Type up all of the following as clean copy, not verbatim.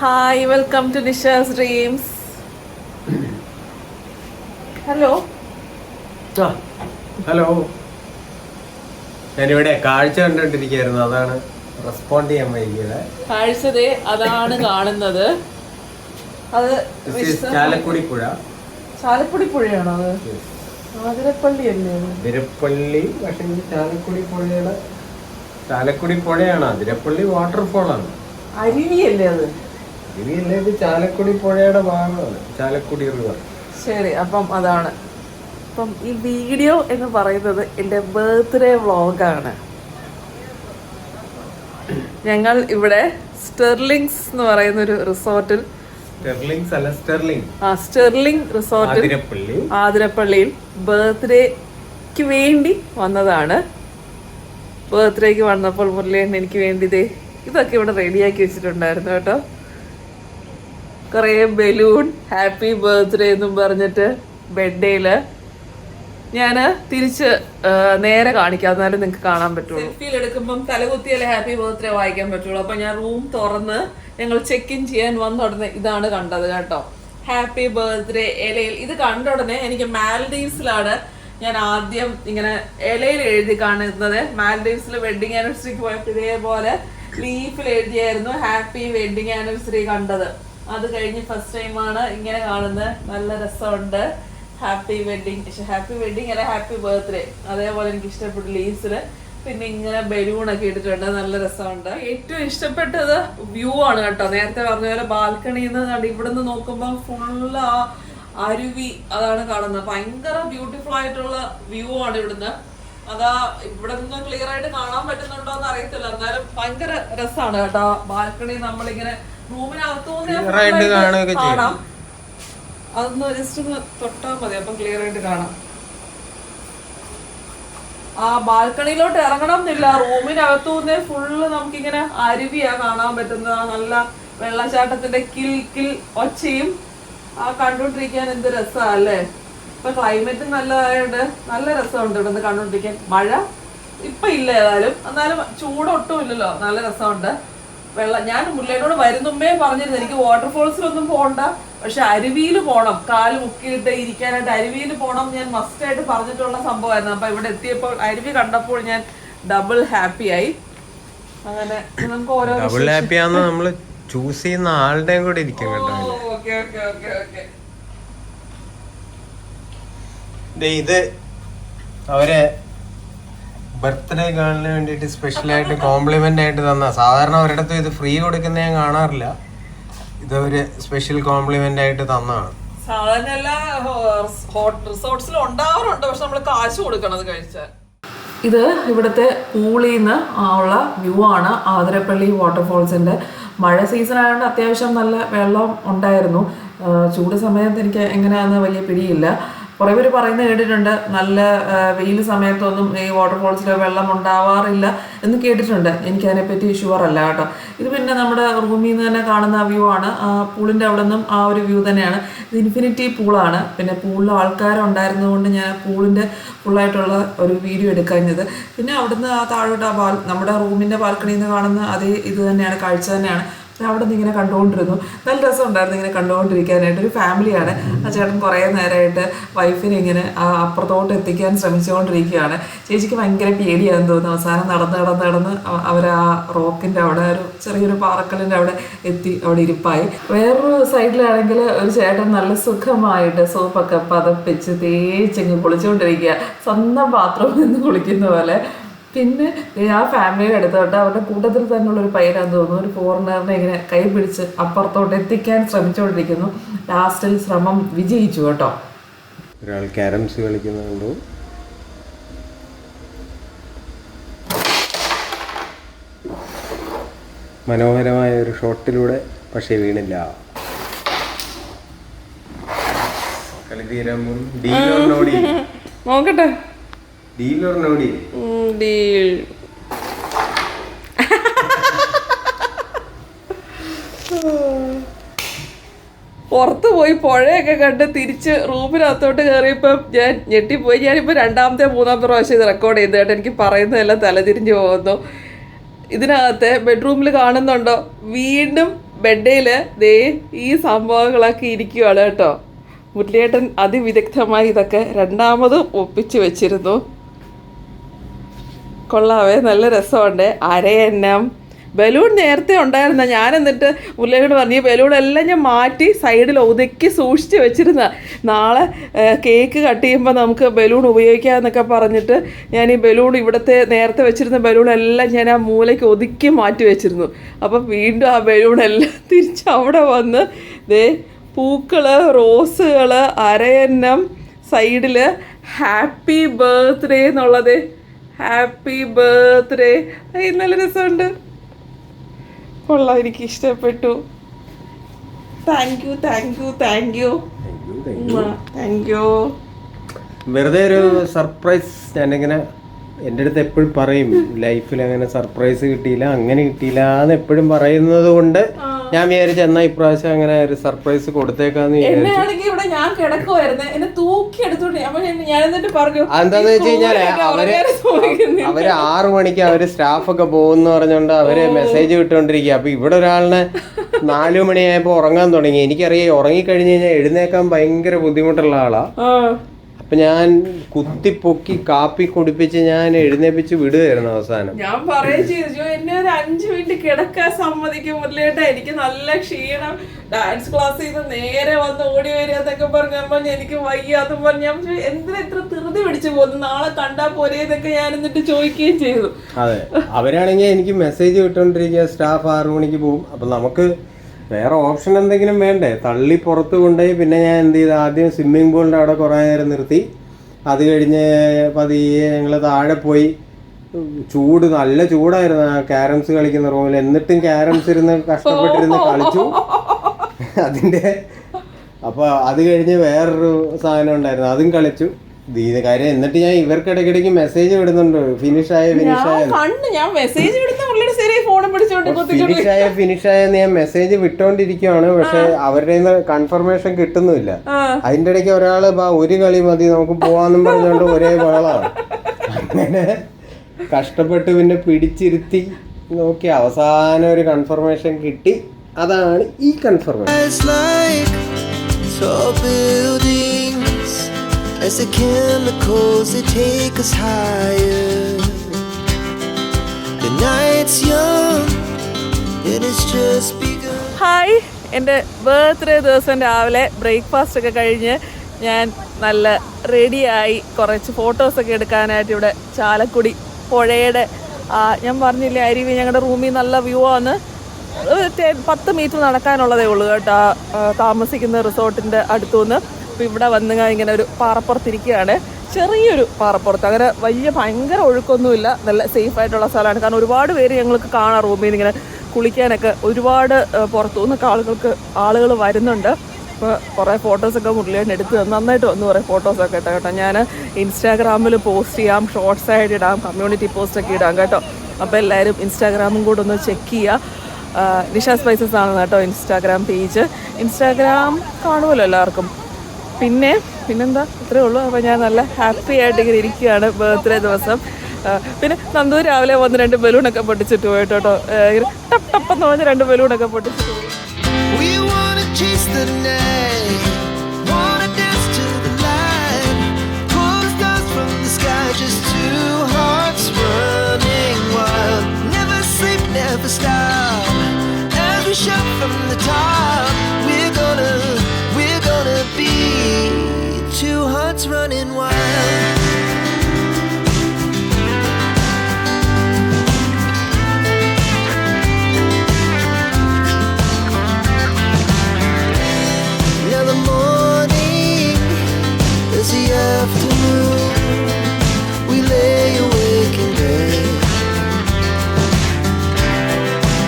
Hi, welcome to Nisha's dreams. Hello hello. ഞാനിവിടെ കാഴ്ച കണ്ടുകൊണ്ടിരിക്കുകയായിരുന്നു, അതാണ് റെസ്പോണ്ട് ചെയ്യാൻ വൈകിയത്. കാഴ്ചതേ അതാണ് കാണുന്നത്. അത് ചാലക്കുടി പുഴ. ചാലക്കുടി പുഴയാണോ അത്? ആതിരപ്പള്ളി അല്ലേ? അതിരപ്പള്ളി പക്ഷെ ചാലക്കുടി പുഴയാണ്. അതിരപ്പള്ളി വാട്ടർഫോൾ ആണ്. അരുവിയല്ലേ അത്? അരുവിയല്ലേ, ഇത് ചാലക്കുടി പുഴയുടെ ഭാഗമാണ്, ചാലക്കുടി റിവർ. ശരി, അപ്പം അതാണ്. അപ്പം ഈ വീഡിയോ എന്ന് പറയുന്നത് എൻ്റെ ബർത്ത്ഡേ വ്ളോഗാണ്. ഞങ്ങൾ ഇവിടെ സ്റ്റെർലിങ്സ് എന്ന് പറയുന്ന ഒരു റിസോർട്ടിൽ, സ്റ്റെർലിംഗ് റിസോർട്ടിൽ ആതിരപ്പള്ളിയിൽ ബർത്ത്ഡേക്ക് വേണ്ടി വന്നതാണ്. ബർത്ത്ഡേക്ക് വന്നപ്പോൾ മുരളിയേട്ടൻ എനിക്ക് വേണ്ടി ഇതൊക്കെ ഇവിടെ റെഡിയാക്കി വെച്ചിട്ടുണ്ടായിരുന്നു കേട്ടോ. കുറേ ബലൂൺ, ഹാപ്പി ബർത്ത്ഡേ എന്നും പറഞ്ഞിട്ട് ബെഡേല് ഞാൻ തിരിച്ച് നേരെ കാണിക്കാം, എന്നാലും നിങ്ങൾക്ക് കാണാൻ പറ്റുള്ളൂ. സെൽഫിയിൽ എടുക്കുമ്പം തലകുത്തിയാലേ ഹാപ്പി ബർത്ത്ഡേ വായിക്കാൻ പറ്റുള്ളൂ. അപ്പം ഞാൻ റൂം തുറന്ന് ഞങ്ങൾ ചെക്ക് ഇൻ ചെയ്യാൻ വന്ന ഉടനെ ഇതാണ് കണ്ടത് കേട്ടോ, ഹാപ്പി ബർത്ത്ഡേ ഇലയിൽ. ഇത് കണ്ട ഉടനെ എനിക്ക് മാൽഡീവ്സിലാണ് ഞാൻ ആദ്യം ഇങ്ങനെ ഇലയിൽ എഴുതി കാണുന്നത്. മാൽഡീവ്സിൽ വെഡിങ് ആനിവേഴ്സറിക്ക് പോയപ്പോൾ ഇതേപോലെ ലീഫിൽ എഴുതിയായിരുന്നു ഹാപ്പി വെഡിങ് ആനിവേഴ്സറി കണ്ടത്. അത് കഴിഞ്ഞ് ഫസ്റ്റ് ടൈമാണ് ഇങ്ങനെ കാണുന്നത്. നല്ല രസമുണ്ട്. ഹാപ്പി വെഡിങ് അല്ല ഹാപ്പി ബർത്ത്ഡേ, അതേപോലെ എനിക്ക് ഇഷ്ടപ്പെട്ടു ലീവ്സിൽ. പിന്നെ ഇങ്ങനെ ബലൂണൊക്കെ ഇട്ടിട്ടുണ്ട്, നല്ല രസമുണ്ട്. ഏറ്റവും ഇഷ്ടപ്പെട്ടത് വ്യൂ ആണ് കേട്ടോ. നേരത്തെ പറഞ്ഞ പോലെ ബാൽക്കണിയിൽ നിന്ന് കണ്ട് ഇവിടുന്ന് നോക്കുമ്പോൾ ഫുള്ള് ആ അരുവി അതാണ് കാണുന്നത്. ഭയങ്കര ബ്യൂട്ടിഫുൾ ആയിട്ടുള്ള വ്യൂ ആണ് ഇവിടുന്ന്. അതാ ഇവിടെ നിന്ന് ക്ലിയർ ആയിട്ട് കാണാൻ പറ്റുന്നുണ്ടോ എന്ന് അറിയത്തില്ല, എന്നാലും ഭയങ്കര രസമാണ് കേട്ടോ. ബാൽക്കണി നമ്മളിങ്ങനെ റൂമിനകത്ത് കാണാം. അതൊന്ന് ജസ്റ്റ് ഒന്ന് തൊട്ടാൽ മതി, അപ്പം ക്ലിയർ ആയിട്ട് കാണാം. ആ ബാൽക്കണിയിലോട്ട് ഇറങ്ങണം എന്നില്ല, റൂമിനകത്തുനിന്നേ ഫുള്ള് നമുക്കിങ്ങനെ അരുവിയാ കാണാൻ പറ്റുന്നത്. ആ നല്ല വെള്ളച്ചാട്ടത്തിന്റെ കിൽ കിൽ ഒച്ചയും ആ കണ്ടോണ്ടിരിക്കാൻ എന്ത് രസമല്ലേ. ഇപ്പൊ ക്ലൈമറ്റ് നല്ലതായോണ്ട് നല്ല രസമുണ്ട് ഇവിടുന്ന് കണ്ടോണ്ടിരിക്കാൻ. മഴ ഇപ്പൊ ഇല്ല ഏതായാലും, എന്നാലും ചൂടൊട്ടും ഇല്ലല്ലോ, നല്ല രസമുണ്ട്. ഞാൻ മുരളിയോട് വരുന്നുമ്പേ പറഞ്ഞിരുന്നു എനിക്ക് വാട്ടർഫോൾസിലൊന്നും പോകണ്ട, പക്ഷെ അരുവിയിൽ പോകണം, കാല് മുക്കിയിട്ട് ഇരിക്കാനായിട്ട് അരുവിയിൽ പോകണം ഞാൻ മസ്റ്റ് ആയിട്ട് പറഞ്ഞിട്ടുള്ള സംഭവമായിരുന്നു. അപ്പൊ ഇവിടെ എത്തിയപ്പോൾ അരുവി കണ്ടപ്പോൾ ഞാൻ ഡബിൾ ഹാപ്പി ആയി. അങ്ങനെ നമുക്ക് ഓരോ ഡബിൾ ഹാപ്പി ആണെന്ന് നമ്മൾ ചൂസ് ചെയ്യുന്ന ആളുടെയും കൂടെ ഇരിക്കും കേട്ടോ. ഇത് അവരെ ബർത്ത്ഡേ ഗേളിന് വേണ്ടിയിട്ട് സ്പെഷ്യലായിട്ട് കോംപ്ലിമെന്റ് ആയിട്ട് തന്ന. സാധാരണ ഒരിടത്തും ഇത് ഫ്രീ കൊടുക്കുന്ന ഞാൻ കാണാറില്ല, ഇതൊരു സ്പെഷ്യൽ കോംപ്ലിമെന്റ് ആയിട്ട് തന്നതാണ്. സാധാരണ എല്ലാ റിസോർട്ട്സിലും ഉണ്ടാവാറുണ്ട്, പക്ഷെ നമ്മൾ കാശ് കൊടുക്കണം അത് കഴിച്ചാൽ. ഇത് ഇവിടുത്തെ പൂളിൽ നിന്ന് ഉള്ള വ്യൂ ആണ്, ആതിരപ്പള്ളി വാട്ടർഫോൾസിന്റെ. മഴ സീസൺ ആയതുകൊണ്ട് അത്യാവശ്യം നല്ല വെള്ളം ഉണ്ടായിരുന്നു. ചൂട് സമയത്ത് എനിക്ക് എങ്ങനെയാണെന്ന് വലിയ പിടിയില്ല. കുറേ പേര് പറയുന്നത് കേട്ടിട്ടുണ്ട് നല്ല വെയിൽ സമയത്തൊന്നും ഈ വാട്ടർഫോൾസിൽ വെള്ളം ഉണ്ടാവാറില്ല എന്ന് കേട്ടിട്ടുണ്ട്. എനിക്കതിനെപ്പറ്റി ഷുവർ അല്ല കേട്ടോ. ഇത് പിന്നെ നമ്മുടെ റൂമിൽ നിന്ന് തന്നെ കാണുന്ന വ്യൂ ആണ്. പൂളിൻ്റെ അവിടെ നിന്നും ആ ഒരു വ്യൂ തന്നെയാണ്. ഇത് ഇൻഫിനിറ്റി പൂളാണ്. പിന്നെ പൂളിൽ ആൾക്കാരുണ്ടായിരുന്നതുകൊണ്ട് ഞാൻ പൂളിൻ്റെ ഫുള്ളായിട്ടുള്ള ഒരു വീഡിയോ എടുക്കഴിഞ്ഞത്. പിന്നെ അവിടുന്ന് ആ താഴോട്ട് നമ്മുടെ റൂമിൻ്റെ ബാൽക്കണിയിൽ നിന്ന് കാണുന്ന അതേ ഇത് തന്നെയാണ്, കാഴ്ച തന്നെയാണ്. അവിടെ നിന്ന് ഇങ്ങനെ കണ്ടുകൊണ്ടിരുന്നു. നല്ല രസമുണ്ടായിരുന്നു ഇങ്ങനെ കണ്ടുകൊണ്ടിരിക്കാനായിട്ട്. ഒരു ഫാമിലിയാണ്. ആ ചേട്ടൻ കുറേ നേരമായിട്ട് വൈഫിനെ ഇങ്ങനെ അപ്പുറത്തോട്ട് എത്തിക്കാൻ ശ്രമിച്ചുകൊണ്ടിരിക്കുകയാണ്. ചേച്ചിക്ക് ഭയങ്കര പേടിയാണെന്ന് തോന്നുന്നു. അവസാനം നടന്ന് അവർ ആ റോക്കിൻ്റെ അവിടെ ഒരു ചെറിയൊരു പാറക്കല്ലിൻ്റെ അവിടെ എത്തി അവിടെ ഇരിപ്പായി. വേറൊരു സൈഡിലാണെങ്കിൽ ഒരു ചേട്ടൻ നല്ല സുഖമായിട്ട് സോപ്പൊക്കെ പതപ്പിച്ച് തേച്ചങ്ങ് കുളിച്ചുകൊണ്ടിരിക്കുക, സ്വന്തം ബാത്റൂമിൽ നിന്ന് കുളിക്കുന്ന പോലെ. പിന്നെ ആ ഫാമിലിയുടെ അടുത്തോട്ട് അവരുടെ കൂട്ടത്തിൽ തന്നെയുള്ളൊരു പയ്യനാന്ന് തോന്നുന്നു, ഒരു ഫോറിനറിനെ ഇങ്ങനെ കൈ പിടിച്ച് അപ്പുറത്തോട്ട് എത്തിക്കാൻ ശ്രമിച്ചുകൊണ്ടിരിക്കുന്നു. ലാസ്റ്റിൽ ശ്രമം വിജയിച്ചു കേട്ടോ. ഒരാൾ ക്യാരംസ് കളിക്കുന്നുണ്ടോ? മനോഹരമായ ഒരു ഷോട്ടിലൂടെ, പക്ഷേ വീണില്ല. കളി തീരാൻ നോക്കട്ടെ. പുറത്ത് പോയി പുഴയൊക്കെ കണ്ട് തിരിച്ച് റൂമിനകത്തോട്ട് കയറിയപ്പം ഞാൻ ഞെട്ടിപ്പോയി. ഞാനിപ്പോൾ രണ്ടാമത്തെ മൂന്നാമത്തെ പ്രാവശ്യം ഇത് റെക്കോർഡ് ചെയ്ത് കേട്ടോ. എനിക്ക് പറയുന്നതെല്ലാം തലതിരിഞ്ഞ് പോകുന്നു. ഇതിനകത്ത് ബെഡ്റൂമിൽ കാണുന്നുണ്ടോ, വീണ്ടും ബെഡേൽ ദേ ഈ സംഭവങ്ങളൊക്കെ ഇരിക്കുകയാണ് കേട്ടോ. മുരളിയേട്ടൻ അതിവിദഗ്ധമായി ഇതൊക്കെ രണ്ടാമതും ഒപ്പിച്ച് വെച്ചിരുന്നു. കൊള്ളാവേ, നല്ല രസമുണ്ട്. അരയന്നം ബലൂൺ നേരത്തെ ഉണ്ടായിരുന്ന, ഞാൻ എന്നിട്ട് മുരളിയോട് പറഞ്ഞു ഈ ബലൂണെല്ലാം ഞാൻ മാറ്റി സൈഡിൽ ഒതുക്കി സൂക്ഷിച്ച് വെച്ചിരുന്ന, നാളെ കേക്ക് കട്ട് ചെയ്യുമ്പോൾ നമുക്ക് ബലൂൺ ഉപയോഗിക്കാമെന്നൊക്കെ പറഞ്ഞിട്ട് ഞാൻ ഈ ബലൂൺ ഇവിടുത്തെ നേരത്തെ വെച്ചിരുന്ന ബലൂണെല്ലാം ഞാൻ ആ മൂലയ്ക്ക് ഒതുക്കി മാറ്റി വെച്ചിരുന്നു. അപ്പം വീണ്ടും ആ ബലൂണെല്ലാം തിരിച്ച് അവിടെ വന്ന് ദേ പൂക്കൾ, റോസുകൾ, അരയന്നം, സൈഡിൽ ഹാപ്പി ബർത്ത്ഡേ എന്നുള്ളത്, ഹാപ്പി ബർത്ത്ഡേ. നല്ല രസമുണ്ട്, കൊള്ളാം, എനിക്ക് ഇഷ്ടപ്പെട്ടു. Thank you thank you thank you thank U. വെറുതെ ഒരു സർപ്രൈസ്. ഞാനിങ്ങനെ എൻ്റെ അടുത്ത് എപ്പോഴും പറയും ലൈഫിൽ അങ്ങനെ സർപ്രൈസ് കിട്ടിയില്ല, അങ്ങനെ കിട്ടിയില്ല എന്ന് എപ്പോഴും പറയുന്നത് കൊണ്ട് ഞാൻ വിചാരിച്ചു എന്നാ ഇപ്രാവശ്യം അങ്ങനെ ഒരു സർപ്രൈസ് കൊടുത്തേക്കാന്ന് എന്നെയാണെങ്കിൽ ഇവിടെ ഞാൻ കിടക്കുമായിരുന്നു, എന്നെ തൂക്കി എടുത്തോണ്ട് ഞാൻ എന്നിട്ട് പറഞ്ഞു എന്താന്ന് വെച്ച് കഴിഞ്ഞാല് അവര് 6 മണിക്ക് അവര് സ്റ്റാഫൊക്കെ പോകുന്ന പറഞ്ഞോണ്ട് അവര് മെസ്സേജ് വിട്ടുകൊണ്ടിരിക്കുക. അപ്പൊ ഇവിടെ ഒരാളിനെ 4 മണിയായപ്പോ ഉറങ്ങാൻ തുടങ്ങി. എനിക്കറിയാം ഉറങ്ങിക്കഴിഞ്ഞ് കഴിഞ്ഞാൽ എഴുന്നേക്കാൻ ഭയങ്കര ബുദ്ധിമുട്ടുള്ള ആളാ. അപ്പൊ ഞാൻ കുത്തിപ്പൊക്കി കാപ്പി കുടിപ്പിച്ച് ഞാൻ എഴുന്നേപ്പിച്ച് വിടുകയായിരുന്നു അവസാനം. ഞാൻ പറയുകയും ചെയ്തു എന്നെ ഒരു 5 മിനിറ്റ് കിടക്കാൻ സമ്മതിക്കും മുരളിയേട്ടാ, എനിക്ക് നല്ല ക്ഷീണം, ഡാൻസ് ക്ലാസ് ചെയ്ത് നേരെ വന്ന് ഓടി വരിക എന്നൊക്കെ പറഞ്ഞപ്പോ എനിക്ക് വയ്യ അതും പറഞ്ഞ എന്തിനാ ഇത്ര ധൃതി പിടിച്ചു പോകുന്നു, നാളെ കണ്ടാ പോരേന്നൊക്കെ ഞാൻ എന്നിട്ട് ചോദിക്കുകയും ചെയ്തു. അതെ, അവരാണെങ്കിൽ എനിക്ക് മെസ്സേജ് വിട്ടോണ്ടിരിക്കുക സ്റ്റാഫ് 6 മണിക്ക് പോകും. അപ്പൊ നമുക്ക് വേറെ ഓപ്ഷൻ എന്തെങ്കിലും വേണ്ടേ, തള്ളി പുറത്ത് കൊണ്ടുപോയി. പിന്നെ ഞാൻ എന്ത് ചെയ്തു, ആദ്യം സ്വിമ്മിംഗ് പൂളിൻ്റെ അവിടെ കുറേ നേരം നിർത്തി. അത് കഴിഞ്ഞ് പതിയെ ഞങ്ങൾ താഴെ പോയി. ചൂട്, നല്ല ചൂടായിരുന്നു ക്യാരംസ് കളിക്കുന്ന റൂമിൽ. എന്നിട്ടും ക്യാരംസ് ഇരുന്ന് കഷ്ടപ്പെട്ടിരുന്ന് കളിച്ചു അതിൻ്റെ. അപ്പോൾ അത് കഴിഞ്ഞ് വേറൊരു സാധനം ഉണ്ടായിരുന്നു, അതും കളിച്ചു. കാര്യം എന്നിട്ട് ഞാൻ ഇവർക്ക് ഇടയ്ക്കിടയ്ക്ക് മെസ്സേജ് വിടുന്നുണ്ട് ഫിനിഷായ ഫിനിഷായെന്ന് ഞാൻ മെസ്സേജ് വിട്ടോണ്ടിരിക്കുവാണ്. പക്ഷെ അവരുടെ കൺഫർമേഷൻ കിട്ടുന്നില്ല. അതിന്റെ ഇടയ്ക്ക് ഒരാള് ഒരു കളി മതി നമുക്ക് പോവാന്നും പറഞ്ഞുകൊണ്ട് ഒരേ ബഹളാണ്. അങ്ങനെ കഷ്ടപ്പെട്ട് പിന്നെ പിടിച്ചിരുത്തി നോക്കി അവസാനം ഒരു കൺഫർമേഷൻ കിട്ടി. അതാണ് ഈ confirmation. As the chemicals they take us higher. The night's young and it's just begun. Hi, എൻ്റെ ബർത്ത്ഡേ ദിവസം രാവിലെ ബ്രേക്ക്ഫാസ്റ്റ് ഒക്കെ കഴിഞ്ഞ് ഞാൻ നല്ല റെഡിയായി കുറച്ച് ഫോട്ടോസൊക്കെ എടുക്കാനായിട്ട് ഇവിടെ ചാലക്കുടി പുഴയുടെ ഞാൻ പറഞ്ഞില്ലേ അരുവി, ഞങ്ങളുടെ റൂമിൽ നല്ല വ്യൂ ആണ്. 10 മീറ്റർ നടക്കാനുള്ളതേ ഉള്ളൂ കേട്ടോ താമസിക്കുന്ന റിസോർട്ടിൻ്റെ അടുത്തുനിന്ന്. അപ്പോൾ ഇവിടെ വന്ന് ഇങ്ങനെ ഒരു പാറപ്പുറത്തിരിക്കുകയാണ്, ചെറിയൊരു പാറപ്പുറത്ത്. അങ്ങനെ വലിയ ഭയങ്കര ഒഴുക്കൊന്നുമില്ല, നല്ല സേഫ് ആയിട്ടുള്ള സ്ഥലമാണ്. കാരണം ഒരുപാട് പേര് ഞങ്ങൾക്ക് കാണാം റൂമിൽ നിന്ന് ഇങ്ങനെ കുളിക്കാനൊക്കെ. ഒരുപാട് പുറത്തുനിന്നൊക്കെ ആളുകൾ വരുന്നുണ്ട്. അപ്പോൾ കുറേ ഫോട്ടോസൊക്കെ മുരളിയേട്ടൻ എടുത്ത് നന്നായിട്ട് വന്നു കുറേ ഫോട്ടോസൊക്കെ ഇട്ടാൽ കേട്ടോ. ഞാൻ ഇൻസ്റ്റാഗ്രാമിൽ പോസ്റ്റ് ചെയ്യാം, ഷോർട്സ് ആയിട്ട് ഇടാം, കമ്മ്യൂണിറ്റി പോസ്റ്റൊക്കെ ഇടാം കേട്ടോ. അപ്പോൾ എല്ലാവരും ഇൻസ്റ്റാഗ്രാമും കൂടെ ഒന്ന് ചെക്ക് ചെയ്യുക. നിഷ സ്പൈസസ് ആണ് കേട്ടോ ഇൻസ്റ്റാഗ്രാം പേജ്. ഇൻസ്റ്റാഗ്രാം കാണുമല്ലോ എല്ലാവർക്കും. പിന്നെന്താ ഇത്രയേ ഉള്ളൂ. അപ്പോൾ ഞാൻ നല്ല ഹാപ്പി ആയിട്ട് ഇങ്ങനെ ഇരിക്കുകയാണ് ബർത്ത്ഡേ ദിവസം. പിന്നെ നന്ദു രാവിലെ വന്ന് 2 ബലൂണൊക്കെ പൊട്ടിച്ചിട്ട് പോയിട്ട് കേട്ടോ. ടപ്പ് ടപ്പെന്ന് പറഞ്ഞ് 2 ബലൂണൊക്കെ പൊട്ടിച്ചിട്ട് പോയി. Two hearts running wild. Now the morning is the afternoon. We lay awake in bed.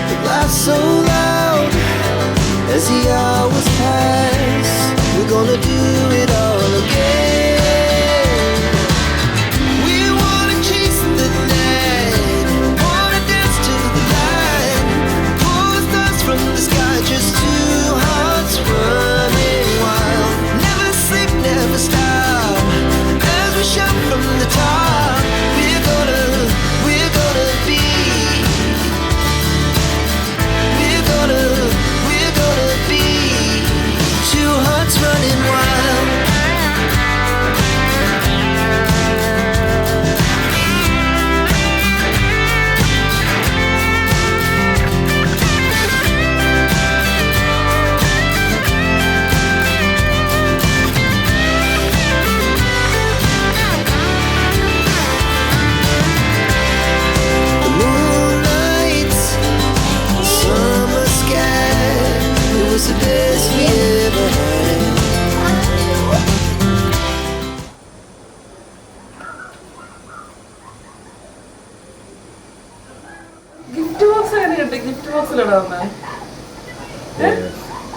The laughs so loud as the hours pass. We're gonna do it all again.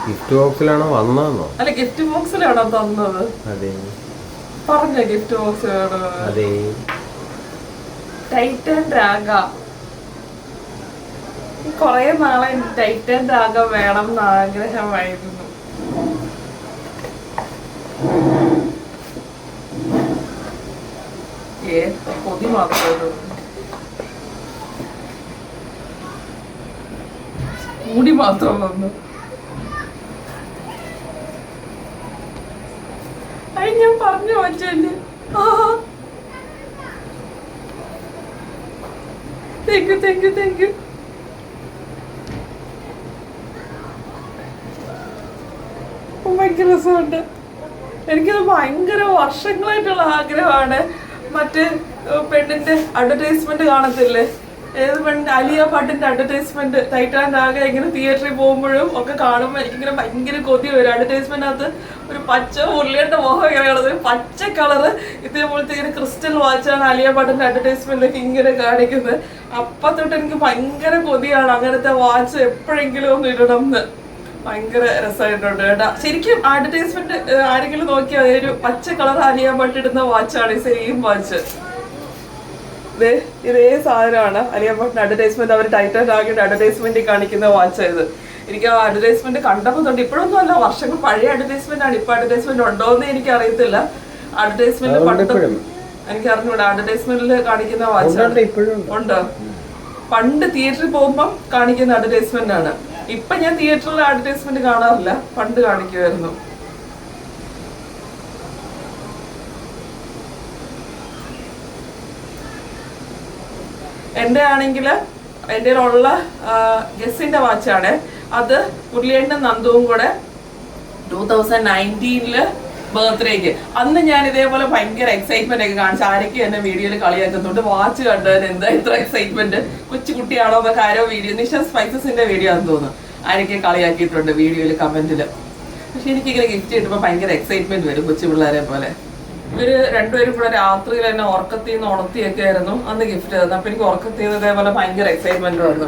Gift ബോക്സിലാണോ വന്നോ? അല്ല, ഗിഫ്റ്റ് ബോക്സിലാണോ തന്നത്? അതെ, പറഞ്ഞ gift box അതെ. Titan Raga. കൊറേ നാളെ ടൈറ്റൻ രാഗ വേണം എന്ന് ആഗ്രഹമായിരുന്നു. കൊതി മാത്രമേ കൂടി മാത്രം വന്നു. അത് ഞാൻ പറഞ്ഞു പറ്റല്ലേ. Thank you, thank you, thank you. ഭയങ്കര രസമുണ്ട്. എനിക്കത് ഭയങ്കര വർഷങ്ങളായിട്ടുള്ള ആഗ്രഹമാണ്. മറ്റേ പെണ്ണിന്റെ അഡ്വർടൈസ്മെന്റ് കാണത്തില്ലേ, ഏത് പെണ്ണിന്റെ, അലിയ ഭട്ടിന്റെ അഡ്വർടൈസ്മെന്റ് ടൈറ്റാൻ ആകെ ഇങ്ങനെ തിയേറ്ററിൽ പോകുമ്പോഴും ഒക്കെ കാണുമ്പോൾ എനിക്കിങ്ങനെ ഭയങ്കര കൊതി വരും. അഡ്വർടൈസ്മെന്റിനകത്ത് ഒരു പച്ച ഉരുളിയുടെ മോഹം ഇങ്ങനെ കാണുന്നത്, പച്ച കളറ് ഇതേപോലത്തെ ഇങ്ങനെ ക്രിസ്റ്റൽ വാച്ചാണ് അലിയ ഭട്ടിന്റെ അഡ്വർടൈസ്മെന്റിലൊക്കെ ഇങ്ങനെ കാണിക്കുന്നത്. അപ്പം തൊട്ട് എനിക്ക് ഭയങ്കര കൊതിയാണ് അങ്ങനത്തെ വാച്ച് എപ്പോഴെങ്കിലും ഒന്ന് ഇടണം എന്ന്. ഭയങ്കര രസമായിട്ടുണ്ട് കേട്ടാ. ശരിക്കും അഡ്വർടൈസ്മെന്റ് ആരെങ്കിലും നോക്കിയാൽ ഒരു പച്ച കളർ അലിയ ഭട്ട് ഇടുന്ന വാച്ചാണ് ഈ സെയിം വാച്ച്. ഇതേ സാധനമാണ് അലിയ ഭട്ടിന്റെ അഡ്വർടൈസ്മെന്റ്, അവർ ടൈറ്റൻ രാഗയുടെ അഡ്വർടൈസ്മെന്റിൽ കാണിക്കുന്ന വാച്ച് ഇത്. എനിക്ക് ആ അഡ്വർടൈസ്മെന്റ് കണ്ടപ്പോൾ തൊട്ട്, ഇപ്പോഴൊന്നും അല്ല, വർഷങ്ങൾ പഴയ അഡ്വർടൈസ്മെന്റ് ആണ്. ഇപ്പൊ അഡ്വർടൈസ്മെന്റ് ഉണ്ടോ എന്ന് എനിക്ക് അറിയത്തില്ല. അഡ്വർടൈസ്മെന്റ് പണ്ട് എനിക്ക് അറിഞ്ഞൂടാ. അഡ്വർടൈസ്മെന്റിൽ കാണിക്കുന്ന വാച്ച് ഉണ്ടോ? പണ്ട് തിയേറ്ററിൽ പോകുമ്പോൾ കാണിക്കുന്ന അഡ്വർടൈസ്മെന്റ് ആണ്. ഇപ്പൊ ഞാൻ തിയേറ്ററിൽ അഡ്വർടൈസ്മെന്റ് കാണാറില്ല, പണ്ട് കാണിക്കുമായിരുന്നു. എന്റെ ആണെങ്കിൽ എൻ്റെ ഉള്ള ഗസിന്റെ വാച്ചാണ് അത്. മുരളിയേട്ടനും നന്ദുവും കൂടെ 2019 ബർത്ത്ഡേക്ക് അന്ന് ഞാൻ ഇതേപോലെ ഭയങ്കര എക്സൈറ്റ്മെന്റ് ഒക്കെ കാണിച്ചു. ആരൊക്കെ എന്നെ വീഡിയോയിൽ കളിയാക്കുന്നുണ്ട്, വാച്ച് കണ്ടതിന് എന്താ ഇത്ര എക്സൈറ്റ്മെന്റ്, കൊച്ചുകുട്ടിയാണോ എന്നൊക്കെ ആരോ വീഡിയോ, നിഷ സ്പൈസസിന്റെ വീഡിയോ ആണെന്ന് തോന്നുന്നു, ആരൊക്കെ കളിയാക്കിയിട്ടുണ്ട് വീഡിയോയിൽ കമന്റിൽ. പക്ഷെ എനിക്കിങ്ങനെ ഗിഫ്റ്റ് കിട്ടുമ്പോൾ ഭയങ്കര എക്സൈറ്റ്മെന്റ് വരും, കൊച്ചു പിള്ളേരെ പോലെ. ഇവര് രണ്ടുപേരും കൂടെ രാത്രിയിൽ തന്നെ ഉറക്കത്തിൽ നിന്ന് ഉണർത്തിയൊക്കെ ആയിരുന്നു അന്ന് ഗിഫ്റ്റ് തന്നത്. അപ്പൊ എനിക്ക് ഉറക്കത്തിൽ നിന്ന് ഇതേപോലെ ഭയങ്കര എക്സൈറ്റ്മെന്റ് വന്നു.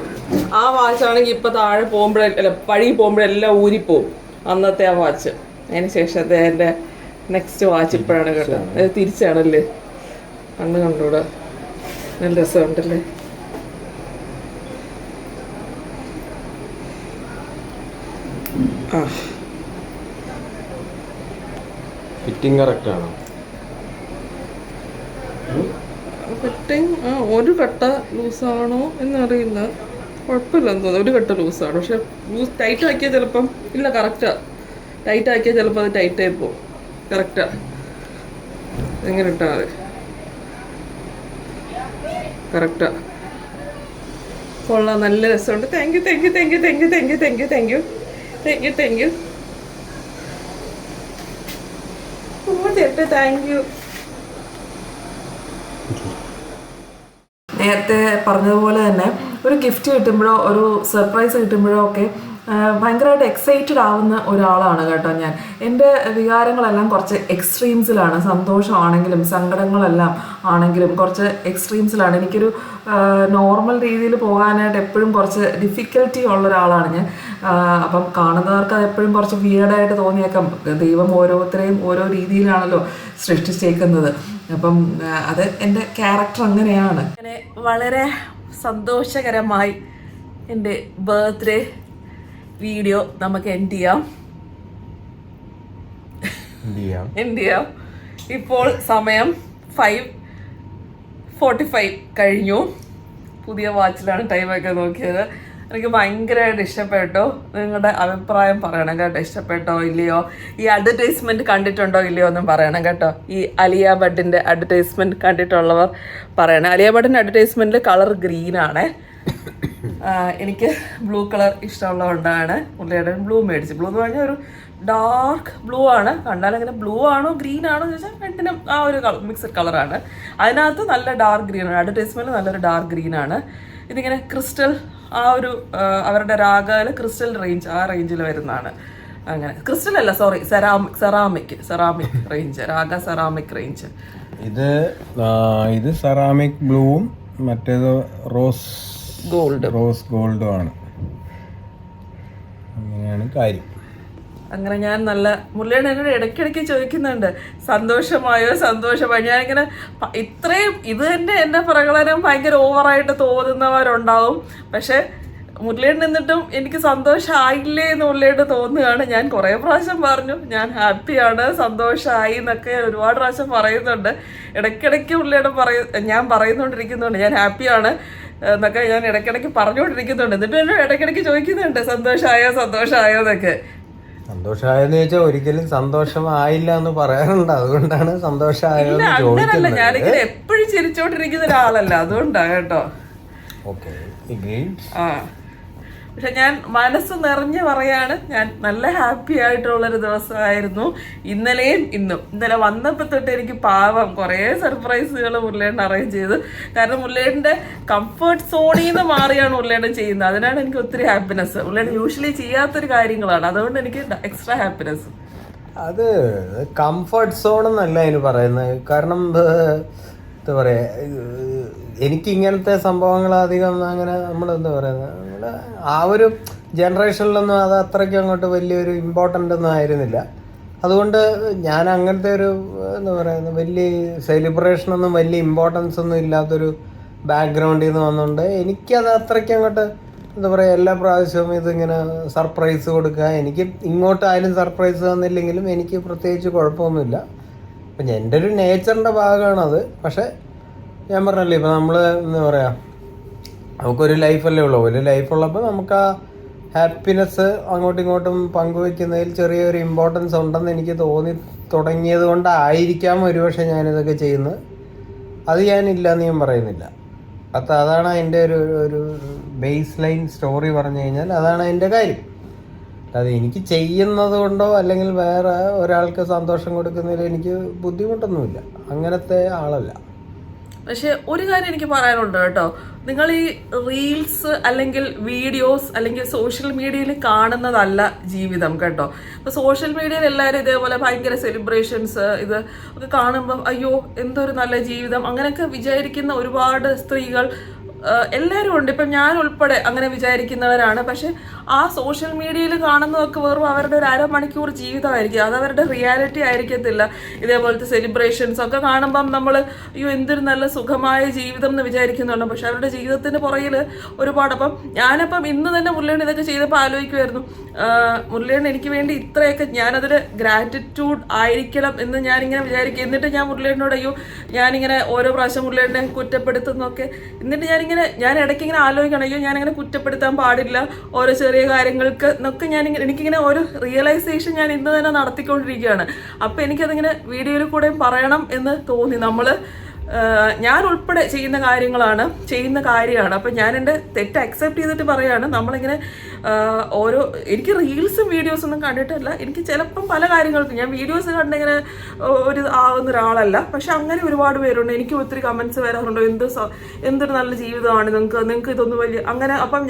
ആ വാച്ചാണെങ്കിൽ ഇപ്പൊ താഴെ പോകുമ്പോഴല്ല, വഴി പോകുമ്പോഴെല്ലാം ഊരിപ്പോവും അന്നത്തെ ആ വാച്ച്. അതിന് ശേഷത്തെ എൻ്റെ നെക്സ്റ്റ് വാച്ച് ഇപ്പോഴാണ് കേട്ടോ. അത് തിരിച്ചാണല്ലേ, കണ്ണ് കണ്ടൂടെ, നല്ല രസമുണ്ടല്ലേ. ആ, ഫിറ്റിംഗ് കറക്റ്റ് ആണോ? ഫിറ്റിംഗ് ഒരു കട്ട ലൂസാണോ എന്നറിയില്ല, കുഴപ്പമില്ലെന്ന് തോന്നുന്നു. ഒരു കട്ട ലൂസാണ്, പക്ഷെ ലൂസ് ടൈറ്റ് ആക്കിയാൽ ചിലപ്പം ഇല്ല, കറക്റ്റാ. ടൈറ്റ് ആക്കിയാൽ ചിലപ്പോൾ അത് ടൈറ്റായി പോകും. കറക്റ്റാ, എങ്ങനെ ഇട്ടാൽ മതി, കറക്റ്റാ, കൊള്ളാം, നല്ല രസമുണ്ട്. Thank you, thank you, thank you, thank you, thank you, thank you, thank you, thank you, thank U, ചേട്ടാ, താങ്ക് യു. നേരത്തെ പറഞ്ഞതുപോലെ തന്നെ ഒരു ഗിഫ്റ്റ് കിട്ടുമ്പോഴോ ഒരു സർപ്രൈസ് കിട്ടുമ്പോഴോ ഒക്കെ ഭയങ്കരമായിട്ട് എക്സൈറ്റഡ് ആവുന്ന ഒരാളാണ് കേട്ടോ ഞാൻ. എൻ്റെ വികാരങ്ങളെല്ലാം കുറച്ച് എക്സ്ട്രീംസിലാണ്. സന്തോഷമാണെങ്കിലും സങ്കടങ്ങളെല്ലാം ആണെങ്കിലും കുറച്ച് എക്സ്ട്രീംസിലാണ്. എനിക്കൊരു നോർമൽ രീതിയിൽ പോകാനായിട്ട് എപ്പോഴും കുറച്ച് ഡിഫിക്കൽറ്റി ഉള്ള ഒരാളാണ് ഞാൻ. അപ്പം കാണുന്നവർക്ക് അത് എപ്പോഴും കുറച്ച് വിയേർഡായിട്ട് തോന്നിയേക്കാം. ദൈവം ഓരോരുത്തരെയും ഓരോ രീതിയിലാണല്ലോ സൃഷ്ടിച്ചേക്കുന്നത്. അപ്പം അത് എൻ്റെ ക്യാരക്ടർ അങ്ങനെയാണ്. അങ്ങനെ വളരെ സന്തോഷകരമായി എൻ്റെ ബർത്ത്ഡേ വീഡിയോ നമുക്ക് എൻഡ് ചെയ്യാം. ഇപ്പോൾ സമയം 5:45 കഴിഞ്ഞു. പുതിയ വാച്ചിലാണ് ടൈമൊക്കെ നോക്കിയത്. എനിക്ക് ഭയങ്കരമായിട്ട് ഇഷ്ടപ്പെട്ടു. നിങ്ങളുടെ അഭിപ്രായം പറയണം കേട്ടോ, ഇഷ്ടപ്പെട്ടോ ഇല്ലയോ, ഈ അഡ്വർടൈസ്മെന്റ് കണ്ടിട്ടുണ്ടോ ഇല്ലയോ എന്നും പറയണം കേട്ടോ. ഈ അലിയ ഭട്ടിന്റെ അഡ്വർടൈസ്മെന്റ് കണ്ടിട്ടുള്ളവർ പറയണം. അലിയ ഭട്ടിന്റെ അഡ്വർടൈസ്മെന്റിൽ കളർ ഗ്രീനാണ്. എനിക്ക് ബ്ലൂ കളർ ഇഷ്ടമുള്ളതുകൊണ്ടാണ് പുള്ളിയുടെ ബ്ലൂ മേടിച്ചു. ബ്ലൂ എന്ന് പറഞ്ഞാൽ ഒരു ഡാർക്ക് ബ്ലൂ ആണ്. കണ്ടാൽ അങ്ങനെ ബ്ലൂ ആണോ ഗ്രീൻ ആണോ എന്ന് ചോദിച്ചാൽ രണ്ടിനും ആ ഒരു മിക്സഡ് കളറാണ്. അതിനകത്ത് നല്ല ഡാർക്ക് ഗ്രീനാണ്. അഡ്വർടൈസ്മെന്റ് നല്ലൊരു ഡാർക്ക് ഗ്രീനാണ്. ഇതിങ്ങനെ ക്രിസ്റ്റൽ, ആ ഒരു അവരുടെ രാഗയിൽ ക്രിസ്റ്റൽ റേഞ്ച്, ആ റേഞ്ചിൽ വരുന്നതാണ്. അങ്ങനെ ക്രിസ്റ്റൽ അല്ല, സോറി, സെറാമിക് റേഞ്ച്, രാഗ സെറാമിക് റേഞ്ച്. ഇത് സെറാമിക് ബ്ലൂവും മറ്റേത് റോസ് ഗോൾഡും ആണ്. അങ്ങനെ അങ്ങനെയാണ് കാര്യം. അങ്ങനെ ഞാൻ നല്ല മുരളിയാണ് എന്നോട് ഇടയ്ക്കിടയ്ക്ക് ചോദിക്കുന്നുണ്ട് സന്തോഷമായി. ഞാനിങ്ങനെ ഇത്രയും ഇത് തന്നെ എൻ്റെ പ്രകടനം ഭയങ്കര ഓവറായിട്ട് തോന്നുന്നവരുണ്ടാവും. പക്ഷെ മുരളിയിൽ നിന്നിട്ടും എനിക്ക് സന്തോഷമായില്ലേ എന്ന് മുരളിയോട് തോന്നുകയാണ്. ഞാൻ കുറേ പ്രാവശ്യം പറഞ്ഞു ഞാൻ ഹാപ്പിയാണ്, സന്തോഷമായി എന്നൊക്കെ ഒരുപാട് പ്രാവശ്യം പറയുന്നുണ്ട്. ഇടയ്ക്കിടയ്ക്ക് മുരളിയോട് ഞാൻ പറയുന്നുകൊണ്ടിരിക്കുന്നുണ്ട് ഞാൻ ഹാപ്പിയാണ് എന്നൊക്കെ ഞാൻ ഇടയ്ക്കിടയ്ക്ക് പറഞ്ഞുകൊണ്ടിരിക്കുന്നുണ്ട്. എന്നിട്ട് എന്നോട് ഇടയ്ക്കിടയ്ക്ക് ചോദിക്കുന്നുണ്ട് സന്തോഷമായോ എന്നൊക്കെ. സന്തോഷമായെന്ന് ചോദിച്ചാൽ ഒരിക്കലും സന്തോഷമായില്ല എന്ന് പറയാറുണ്ട്. അതുകൊണ്ടാണ് സന്തോഷമായോ അങ്ങനല്ല, ഞാനിങ്ങനെ എപ്പോഴും ചിരിച്ചോണ്ടിരിക്കുന്ന ഒരാളല്ല, അതുകൊണ്ടാണ് കേട്ടോ. ഓക്കെ. ആ പക്ഷെ ഞാൻ മനസ്സ് നിറഞ്ഞ് പറയാണ്, ഞാൻ നല്ല ഹാപ്പി ആയിട്ടുള്ളൊരു ദിവസമായിരുന്നു ഇന്നലെയും ഇന്നും. ഇന്നലെ വന്നപ്പോൾ തൊട്ട് എനിക്ക് പാവം കുറേ സർപ്രൈസുകൾ മുരളിയേട്ടൻ അറേഞ്ച് ചെയ്തു. കാരണം മുരളിയേട്ടൻ്റെ കംഫർട്ട് സോണിൽ നിന്ന് മാറിയാണ് മുരളിയേട്ടൻ ചെയ്യുന്നത്. അതിനാണ് എനിക്ക് ഒത്തിരി ഹാപ്പിനെസ്. മുരളിയേട്ടൻ യൂഷ്വലി ചെയ്യാത്തൊരു കാര്യങ്ങളാണ്, അതുകൊണ്ട് എനിക്ക് എക്സ്ട്രാ ഹാപ്പിനെസ്. അത് കംഫർട്ട് സോൺ എന്നല്ല അതിന് പറയുന്നത്. കാരണം എന്താ പറയുക, എനിക്ക് ഇങ്ങനത്തെ സംഭവങ്ങൾ അധികം അങ്ങനെ നമ്മളെന്താ പറയുന്നത്, നമ്മുടെ ആ ഒരു ജനറേഷനിലൊന്നും അത് അത്രയ്ക്ക് അങ്ങോട്ട് വലിയൊരു ഇമ്പോർട്ടൻ്റ് ഒന്നും ആയിരുന്നില്ല. അതുകൊണ്ട് ഞാൻ അങ്ങനത്തെ ഒരു എന്താ പറയുന്നത് വലിയ സെലിബ്രേഷനൊന്നും വലിയ ഇമ്പോർട്ടൻസ് ഒന്നും ഇല്ലാത്തൊരു ബാക്ക്ഗ്രൗണ്ടിൽ നിന്ന് വന്നുകൊണ്ട് എനിക്കത് അത്രയ്ക്ക് അങ്ങോട്ട് എന്താ പറയുക എല്ലാ പ്രാവശ്യവും ഇതിങ്ങനെ സർപ്രൈസ് കൊടുക്കുക. എനിക്ക് ഇങ്ങോട്ടായാലും സർപ്രൈസ് തന്നില്ലെങ്കിലും എനിക്ക് പ്രത്യേകിച്ച് കുഴപ്പമൊന്നുമില്ല. അപ്പം എൻ്റെ ഒരു നേച്ചറിൻ്റെ ഭാഗമാണത്. പക്ഷേ ഞാൻ പറഞ്ഞല്ലേ, ഇപ്പോൾ നമ്മൾ എന്താ പറയുക, നമുക്കൊരു ലൈഫല്ലേ ഉള്ളൂ. ഒരു ലൈഫുള്ളപ്പോൾ നമുക്ക് ആ ഹാപ്പിനെസ് അങ്ങോട്ടും ഇങ്ങോട്ടും പങ്കുവെക്കുന്നതിൽ ചെറിയൊരു ഇമ്പോർട്ടൻസ് ഉണ്ടെന്ന് എനിക്ക് തോന്നി തുടങ്ങിയത് കൊണ്ടായിരിക്കാം ഒരുപക്ഷെ ഞാനിതൊക്കെ ചെയ്യുന്നത്. അത് ഞാനില്ലയെന്ന് ഞാൻ പറയുന്നില്ല. അതാണ് അതിൻ്റെ ഒരു ബേസ് ലൈൻ സ്റ്റോറി പറഞ്ഞു കഴിഞ്ഞാൽ അതാണ് അതിൻ്റെ കാര്യം. അത് എനിക്ക് ചെയ്യുന്നത് കൊണ്ടോ അല്ലെങ്കിൽ വേറെ ഒരാൾക്ക് സന്തോഷം കൊടുക്കുന്നതിൽ എനിക്ക് ബുദ്ധിമുട്ടൊന്നുമില്ല. അങ്ങനത്തെ ആളല്ല. പക്ഷെ ഒരു കാര്യം എനിക്ക് പറയാനുണ്ട് കേട്ടോ, നിങ്ങൾ ഈ റീൽസ് അല്ലെങ്കിൽ വീഡിയോസ് അല്ലെങ്കിൽ സോഷ്യൽ മീഡിയയിൽ കാണുന്നതല്ല ജീവിതം കേട്ടോ. ഇപ്പോൾ സോഷ്യൽ മീഡിയയിൽ എല്ലാവരും ഇതേപോലെ ഭയങ്കര സെലിബ്രേഷൻസ് ഇത് ഒക്കെ കാണുമ്പം അയ്യോ എന്തൊരു നല്ല ജീവിതം അങ്ങനെയൊക്കെ വിചാരിക്കുന്ന ഒരുപാട് സ്ത്രീകൾ എല്ലാവരും ഉണ്ട്. ഇപ്പം ഞാൻ ഉൾപ്പെടെ അങ്ങനെ വിചാരിക്കുന്നവരാണ്. പക്ഷെ ആ സോഷ്യൽ മീഡിയയിൽ കാണുന്നതൊക്കെ വെറും അവരുടെ ഒരു അരമണിക്കൂർ ജീവിതമായിരിക്കും, അത് അവരുടെ റിയാലിറ്റി ആയിരിക്കത്തില്ല. ഇതേപോലത്തെ സെലിബ്രേഷൻസ് ഒക്കെ കാണുമ്പം നമ്മൾ അയ്യോ എന്തൊരു നല്ല സുഖമായ ജീവിതം എന്ന് വിചാരിക്കുന്നുണ്ട്. പക്ഷെ അവരുടെ ജീവിതത്തിന് പുറകിൽ ഒരുപാട്. അപ്പം ഞാനപ്പം ഇന്ന് തന്നെ മുരളിയേട്ടൻ ഇതൊക്കെ ചെയ്തപ്പോൾ ആലോചിക്കുമായിരുന്നു, മുരളിയേട്ടൻ എനിക്ക് വേണ്ടി ഇത്രയൊക്കെ ഞാനതിൽ ഗ്രാറ്റിറ്റ്യൂഡ് ആയിരിക്കണം എന്ന് ഞാനിങ്ങനെ വിചാരിക്കും. എന്നിട്ട് ഞാൻ മുരളിയേട്ടനോട് അയ്യോ ഞാനിങ്ങനെ ഓരോ പ്രാവശ്യം മുരളിയേട്ടനെ കുറ്റപ്പെടുത്തുന്നൊക്കെ, എന്നിട്ട് ഞാൻ ഇടയ്ക്ക് ഇങ്ങനെ ആലോചിക്കണം അയ്യോ ഞാനിങ്ങനെ കുറ്റപ്പെടുത്താൻ പാടില്ല ഓരോ ചെറിയ കാര്യങ്ങൾക്ക് എന്നൊക്കെ എനിക്കിങ്ങനെ ഒരു റിയലൈസേഷൻ ഞാൻ ഇന്ന് തന്നെ നടത്തിക്കൊണ്ടിരിക്കുകയാണ്. അപ്പം എനിക്കതിങ്ങനെ വീഡിയോയിൽ കൂടെ പറയണം എന്ന് തോന്നി. ഞാൻ ഉൾപ്പെടെ ചെയ്യുന്ന കാര്യമാണ്. അപ്പം ഞാൻ എൻ്റെ തെറ്റ് അക്സെപ്റ്റ് ചെയ്തിട്ട് പറയാണ്. നമ്മളിങ്ങനെ എനിക്ക് റീൽസും വീഡിയോസും ഒന്നും കണ്ടിട്ടല്ല, എനിക്ക് ചിലപ്പം പല കാര്യങ്ങൾക്കും ഞാൻ വീഡിയോസ് കണ്ടിങ്ങനെ ആവുന്ന ഒരാളല്ല. പക്ഷെ അങ്ങനെ ഒരുപാട് പേരുണ്ട്, എനിക്ക് ഒത്തിരി കമൻസ് വരാറുണ്ടോ എന്തൊരു നല്ല ജീവിതമാണ് നിങ്ങൾക്ക് ഇതൊന്നും വലിയ അങ്ങനെ. അപ്പം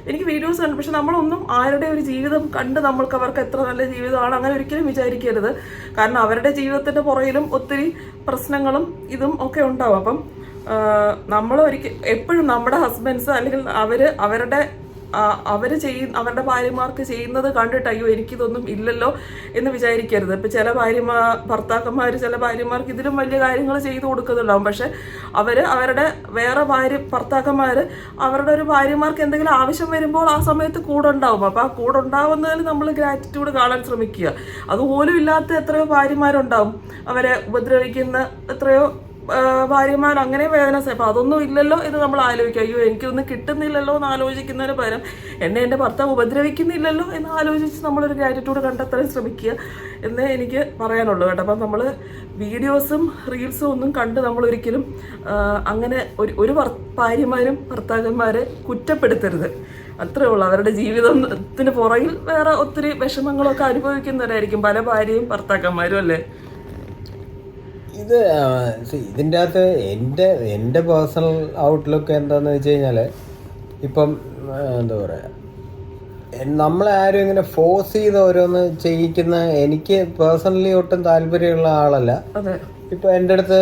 എനിക്ക് വീഡിയോസ് കണ്ടു, പക്ഷെ നമ്മളൊന്നും ആരുടെ ഒരു ജീവിതം കണ്ട് അവർക്ക് എത്ര നല്ല ജീവിതമാണ് അങ്ങനെ ഒരിക്കലും വിചാരിക്കരുത്. കാരണം അവരുടെ ജീവിതത്തിൻ്റെ പുറകിലും ഒത്തിരി പ്രശ്നങ്ങളും ഇതും ഒക്കെ ഉണ്ടാവും. അപ്പം നമ്മൾ എപ്പോഴും നമ്മുടെ ഹസ്ബൻഡ്സ് അല്ലെങ്കിൽ അവരുടെ ഭാര്യമാർക്ക് ചെയ്യുന്നത് കണ്ടിട്ട് അയ്യോ എനിക്കിതൊന്നും ഇല്ലല്ലോ എന്ന് വിചാരിക്കരുത്. ഇപ്പം ചില ചില ഭാര്യമാർക്ക് ഇതിലും വലിയ കാര്യങ്ങൾ ചെയ്തു കൊടുക്കുന്നുണ്ടാവും. പക്ഷെ അവരുടെ വേറെ ഭർത്താക്കന്മാർ അവരുടെ ഒരു ഭാര്യമാർക്ക് എന്തെങ്കിലും ആവശ്യം വരുമ്പോൾ ആ സമയത്ത് കൂടെ ഉണ്ടാവും. അപ്പോൾ ആ കൂടെ ഉണ്ടാവുന്നതിൽ നമ്മൾ ഗ്രാറ്റിറ്റ്യൂഡ് കാണാൻ ശ്രമിക്കുക. അതുപോലും ഇല്ലാത്ത എത്രയോ ഭാര്യമാരുണ്ടാവും, അവരെ ഉപദ്രവിക്കുന്ന എത്രയോ ഭാര്യമാർ അങ്ങനെ വേദന. അപ്പം അതൊന്നും ഇല്ലല്ലോ എന്ന് നമ്മൾ ആലോചിക്കുക. അയ്യോ എനിക്കൊന്നും കിട്ടുന്നില്ലല്ലോ എന്ന് ആലോചിക്കുന്നതിന് പകരം എൻ്റെ ഭർത്താവ് ഉപദ്രവിക്കുന്നില്ലല്ലോ എന്ന് ആലോചിച്ച് നമ്മളൊരു ഗ്രാറ്റിറ്റ്യൂഡ് കണ്ടെത്താൻ ശ്രമിക്കുക എന്നേ എനിക്ക് പറയാനുള്ളൂ കേട്ടോ. അപ്പം നമ്മൾ വീഡിയോസും റീൽസും ഒന്നും കണ്ട് നമ്മളൊരിക്കലും അങ്ങനെ ഒരു ഭാര്യമാരും ഭർത്താക്കന്മാരെ കുറ്റപ്പെടുത്തരുത്. അത്രേ ഉള്ളൂ. അവരുടെ ജീവിതത്തിന് പുറകിൽ വേറെ ഒത്തിരി വിഷമങ്ങളൊക്കെ അനുഭവിക്കുന്നവരായിരിക്കും പല ഭാര്യയും ഭർത്താക്കന്മാരും അല്ലേ. ഇതിൻ്റെ അകത്ത് എൻ്റെ പേഴ്സണൽ ഔട്ട്ലുക്ക് എന്താണെന്ന് വെച്ച് കഴിഞ്ഞാൽ, ഇപ്പം എന്താ പറയുക, നമ്മളെ ആരും ഇങ്ങനെ ഫോഴ്സ് ചെയ്ത് ഓരോന്ന് ചെയ്യിക്കുന്ന എനിക്ക് പേഴ്സണലി ഒട്ടും താല്പര്യമുള്ള ആളല്ല. ഇപ്പം എൻ്റെ അടുത്ത്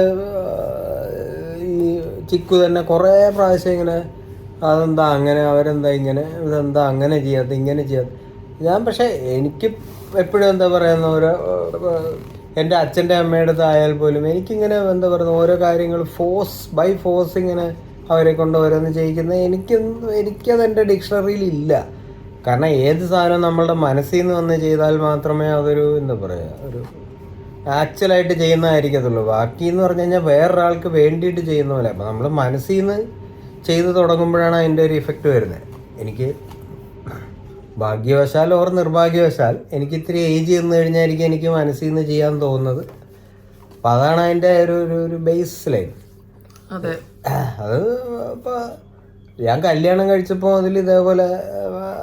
ഈ ചിക്കു തന്നെ കുറേ പ്രാവശ്യം ഇങ്ങനെ അതെന്താ അങ്ങനെ, അവരെന്താ ഇങ്ങനെ, ഇതെന്താ അങ്ങനെ ചെയ്യാത്ത, ഇങ്ങനെ ചെയ്യാത്ത. ഞാൻ പക്ഷെ എനിക്ക് എപ്പോഴും എന്താ പറയുന്ന ഓരോ എൻ്റെ അച്ഛൻ്റെ അമ്മയുടെ അടുത്തായാൽ പോലും എനിക്കിങ്ങനെ എന്താ പറയുക ഓരോ കാര്യങ്ങൾ ബൈ ഫോഴ്സ് ഇങ്ങനെ അവരെ കൊണ്ട് ഓരോന്ന് ചെയ്യിക്കുന്നത് എനിക്കത് എൻ്റെ ഡിക്ഷണറിയിൽ ഇല്ല. കാരണം ഏത് സാധനം നമ്മളുടെ മനസ്സിൽ നിന്ന് വന്ന് ചെയ്താൽ മാത്രമേ അതൊരു എന്താ പറയുക ഒരു ആക്ച്വലായിട്ട് ചെയ്യുന്നതായിരിക്കത്തുള്ളൂ. ബാക്കി എന്ന് പറഞ്ഞു കഴിഞ്ഞാൽ വേറൊരാൾക്ക് വേണ്ടിയിട്ട് ചെയ്യുന്ന പോലെ. അപ്പം നമ്മൾ മനസ്സിൽ നിന്ന് ചെയ്ത് തുടങ്ങുമ്പോഴാണ് അതിൻ്റെ ഒരു ഇഫക്റ്റ് വരുന്നത്. എനിക്ക് ഭാഗ്യവശാൽ ഓർ നിർഭാഗ്യവശാൽ എനിക്ക് ഇത്തിരി ഏജ് ചെന്ന് കഴിഞ്ഞായിരിക്കും എനിക്ക് മനസ്സിൽ നിന്ന് ചെയ്യാൻ തോന്നുന്നത്. അപ്പം അതാണ് അതിൻ്റെ ഒരു ബേസ് ലൈൻ. അതെ, അത് ഇപ്പോൾ ഞാൻ കല്യാണം കഴിച്ചപ്പോൾ അതിൽ ഇതേപോലെ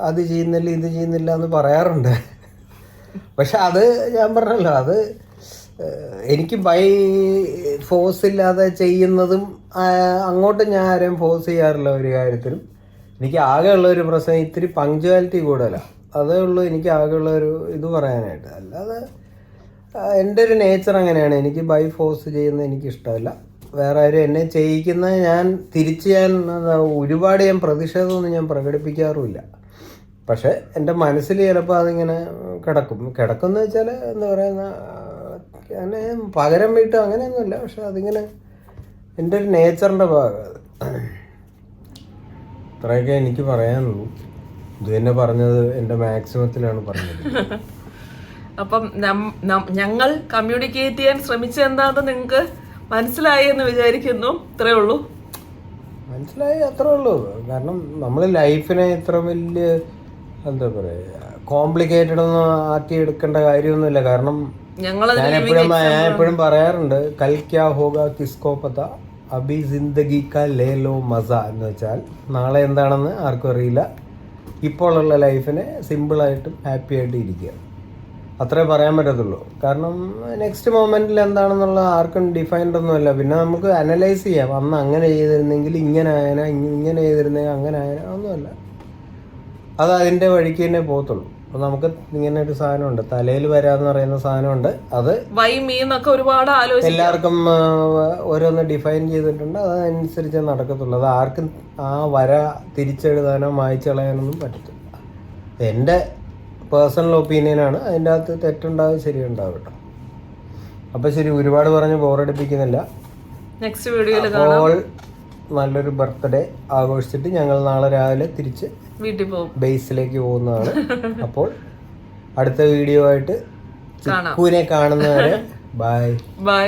അത് ചെയ്യുന്നില്ല ഇത് ചെയ്യുന്നില്ല എന്ന് പറയാറുണ്ട്. പക്ഷെ അത് ഞാൻ പറഞ്ഞല്ലോ, അത് എനിക്ക് ബൈ ഫോഴ്സ് ഇല്ലാതെ ചെയ്യുന്നതും അങ്ങോട്ട് ഞാൻ ആരെയും ഫോഴ്സ് ചെയ്യാറില്ല ഒരു കാര്യത്തിലും. എനിക്ക് ആകെയുള്ള ഒരു പ്രശ്നം ഇത്തിരി പങ്ക്ച്വാലിറ്റി കൂടുതലാണ്. അതേ ഉള്ളൂ എനിക്ക് ആകെയുള്ള ഒരു ഇത് പറയാനായിട്ട്. അല്ലാതെ എൻ്റെ ഒരു നേച്ചർ അങ്ങനെയാണ്. എനിക്ക് ബൈ ഫോഴ്സ് ചെയ്യുന്നത് എനിക്കിഷ്ടമല്ല. വേറെ ആരും എന്നെ ചെയ്യിക്കുന്ന ഞാൻ ഒരുപാട് പ്രതിഷേധമൊന്നും ഞാൻ പ്രകടിപ്പിക്കാറുമില്ല. പക്ഷെ എൻ്റെ മനസ്സിൽ ചിലപ്പോൾ അതിങ്ങനെ കിടക്കുമെന്ന് വെച്ചാൽ എന്താ പറയുന്ന അങ്ങനെ പകരം വീട്ട് അങ്ങനെയൊന്നുമില്ല. പക്ഷെ അതിങ്ങനെ എൻ്റെ ഒരു നേച്ചറിൻ്റെ ഭാഗം. ഇത്രയൊക്കെ എനിക്ക് പറയാനുള്ളൂ. ഇത് തന്നെ പറഞ്ഞത് എൻ്റെ മാക്സിമത്തിലാണ് പറഞ്ഞത്. അപ്പം ഞങ്ങൾ കമ്മ്യൂണിക്കേറ്റ് ചെയ്യാൻ ശ്രമിച്ചത് എന്താണെന്ന് നിങ്ങൾക്ക് മനസ്സിലായി എന്ന് വിചാരിക്കുന്നു. ഇത്രേ ഉള്ളൂ. മനസ്സിലായി, അത്രേ ഉള്ളൂ. കാരണം നമ്മൾ ലൈഫിനെ ഇത്ര വലിയ എന്താ പറയുക കോംപ്ലിക്കേറ്റഡ് ഒന്നും ആക്കി എടുക്കേണ്ട കാര്യമൊന്നുമില്ല. കാരണം ഞാൻ എപ്പോഴും പറയാറുണ്ട്, കൽ ക്യാ ഹോഗാ കിസ്കോ പത അബി ജിന്ദഗി കാ ലേ ലോ മസ എന്ന് വെച്ചാൽ നാളെ എന്താണെന്ന് ആർക്കും അറിയില്ല. ഇപ്പോഴുള്ള ലൈഫിനെ സിമ്പിളായിട്ടും ഹാപ്പി ആയിട്ട് ഇരിക്കുക, അത്രേ പറയാൻ പറ്റത്തുള്ളൂ. കാരണം നെക്സ്റ്റ് മൊമെൻറ്റിൽ എന്താണെന്നുള്ള ആർക്കും ഡിഫൈൻഡ് ഒന്നുമല്ല. പിന്നെ നമുക്ക് അനലൈസ് ചെയ്യാം, അന്ന് അങ്ങനെ ചെയ്തിരുന്നെങ്കിൽ ഇങ്ങനെ ആയന, ഇങ്ങനെ ചെയ്തിരുന്നെങ്കിൽ അങ്ങനെ ആയന, ഒന്നുമല്ല. അത് അതിൻ്റെ വഴിക്ക് തന്നെ പോകത്തുള്ളൂ. അപ്പോൾ നമുക്ക് ഇങ്ങനെ ഒരു സാധനമുണ്ട്, തലയിൽ വരാന്ന് പറയുന്ന സാധനമുണ്ട്. അത് ഒരുപാട് എല്ലാവർക്കും ഓരോന്ന് ഡിഫൈൻ ചെയ്തിട്ടുണ്ട്. അതനുസരിച്ച് നടക്കത്തുള്ളൂ. അത് ആർക്കും ആ വര തിരിച്ചെഴുതാനോ മായ്ച്ചു കളയാനൊന്നും പറ്റത്തില്ല. എൻ്റെ പേഴ്സണൽ ഒപ്പീനിയനാണ്. അതിൻ്റെ അകത്ത് തെറ്റുണ്ടാവും ശരിയുണ്ടാവും കേട്ടോ. അപ്പോൾ ശരി, ഒരുപാട് പറഞ്ഞ് ബോറടിപ്പിക്കുന്നില്ല. നെക്സ്റ്റ് വീഡിയോയിൽ അപ്പോൾ നല്ലൊരു ബർത്ത്ഡേ ആഘോഷിച്ചിട്ട് ഞങ്ങൾ നാളെ രാവിലെ തിരിച്ച് വീട്ടിൽ പോകും, ബേസിലേക്ക് പോകുന്നതാണ്. അപ്പോൾ അടുത്ത വീഡിയോ ആയിട്ട് ചിക്കുവിനെ കാണുന്നവരെ ബൈ.